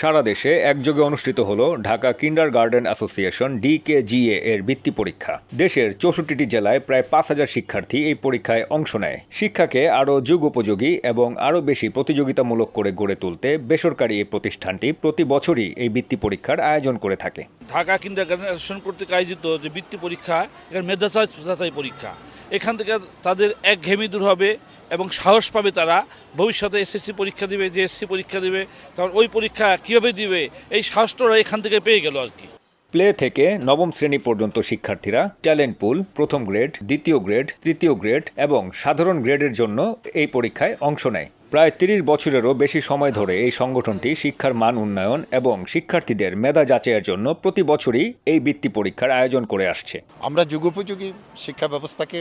সারা দেশে একযোগে অনুষ্ঠিত হলো ঢাকা কিন্ডারগার্টেন অ্যাসোসিয়েশন ডিকেজিএ এর বৃত্তি পরীক্ষা। দেশের 64টি জেলায় প্রায় 5,000 শিক্ষার্থী এই পরীক্ষায় অংশ নেয়। শিক্ষাকে আরও যুগোপযোগী এবং আরও বেশি প্রতিযোগিতামূলক করে গড়ে তুলতে বেসরকারি এই প্রতিষ্ঠানটি প্রতি বছরই এই বৃত্তি পরীক্ষার আয়োজন করে থাকে। ঢাকা কিন্ডারগার্টেন অ্যাসোসিয়েশন কর্তৃক আয়োজিত যে বৃত্তি পরীক্ষা, এখানে মেধা যাচাই পরীক্ষা, এখান থেকে তাদের একঘেয়েমি দূর হবে এবং সাহস পাবে তারা ভবিষ্যতে এসএসসি পরীক্ষা দিবে, জেএসসি পরীক্ষা দিবে, তখন ওই পরীক্ষা কীভাবে দিবে এই সাহসটা এখান থেকে পেয়ে গেল আর কি। প্লে থেকে নবম শ্রেণী পর্যন্ত শিক্ষার্থীরা ট্যালেন্ট পুল, প্রথম গ্রেড, দ্বিতীয় গ্রেড, তৃতীয় গ্রেড এবং সাধারণ গ্রেডের জন্য এই পরীক্ষায় অংশ নেয়। প্রায় 30 বছরেরও বেশি সময় ধরে এই সংগঠনটি শিক্ষার মান উন্নয়ন এবং শিক্ষার্থীদের মেধা যাচাইয়ের জন্য প্রতি বছরই এই বৃত্তি পরীক্ষার আয়োজন করে আসছে। আমরা যুগোপযোগী শিক্ষা ব্যবস্থাকে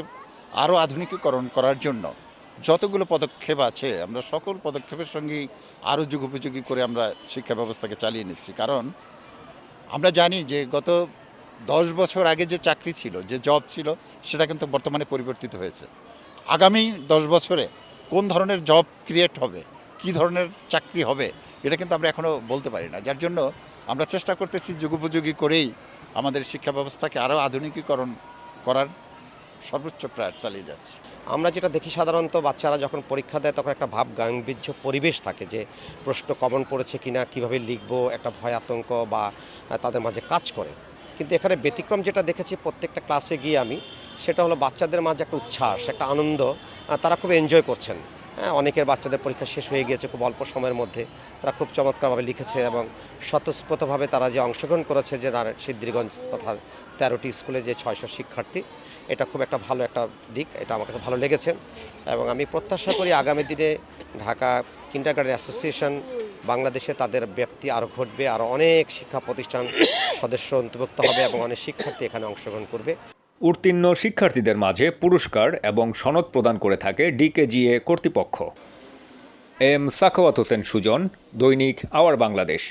আরও আধুনিকীকরণ করার জন্য যতগুলো পদক্ষেপ আছে, আমরা সকল পদক্ষেপের সঙ্গেই আরও যুগোপযোগী করে আমরা শিক্ষা ব্যবস্থাকে চালিয়ে নিচ্ছি। কারণ আমরা জানি যে গত 10 বছর আগে যে চাকরি ছিল, যে জব ছিল, সেটা কিন্তু বর্তমানে পরিবর্তিত হয়েছে। আগামী 10 বছরে কোন ধরনের জব ক্রিয়েট হবে, কী ধরনের চাকরি হবে, এটা কিন্তু আমরা এখনও বলতে পারি না। যার জন্য আমরা চেষ্টা করতেছি যুগোপযোগী করেই আমাদের শিক্ষা ব্যবস্থাকে আরও আধুনিকীকরণ করার সর্বোচ্চ প্রয়াস চালিয়ে যাচ্ছে। আমরা যেটা দেখি সাধারণত বাচ্চারা যখন পরীক্ষা দেয় তখন একটা ভাব গাম্ভীর্য পরিবেশ থাকে, যে প্রশ্ন কমন পড়েছে কিনা, কিভাবে লিখবো, একটা ভয় আতঙ্ক বা তাদের মাঝে কাজ করে। কিন্তু এখানে ব্যতিক্রম যেটা দেখেছি প্রত্যেকটা ক্লাসে গিয়ে আমি, সেটা হলো বাচ্চাদের মাঝে একটা উচ্ছ্বাস, একটা আনন্দ, তারা খুব এনজয় করছেন। অনেকের বাচ্চাদের পরীক্ষা শেষ হয়ে গিয়েছে খুব অল্প সময়ের মধ্যে, তারা খুব চমৎকারভাবে লিখেছে এবং স্বতঃস্ফূর্তভাবে তারা যে অংশগ্রহণ করেছে, যে সিদ্ধিরগঞ্জ তথা 13টি স্কুলে যে 600 শিক্ষার্থী, এটা খুব একটা ভালো একটা দিক, এটা আমার কাছে ভালো লেগেছে। এবং আমি প্রত্যাশা করি আগামী দিনে ঢাকা কিন্ডারগার্টেন অ্যাসোসিয়েশন বাংলাদেশে তাদের ব্যাপ্তি আরও ঘটবে, আরও অনেক শিক্ষা প্রতিষ্ঠান সদস্য অন্তর্ভুক্ত হবে এবং অনেক শিক্ষার্থী এখানে অংশগ্রহণ করবে। উত্তীর্ণ শিক্ষার্থীদের মাঝে পুরস্কার এবং সনদ প্রদান করে থাকে ডিকেজিএ কর্তৃপক্ষ। এম সাখাওয়াত হোসেন সুজন, দৈনিক আওয়ার বাংলাদেশ।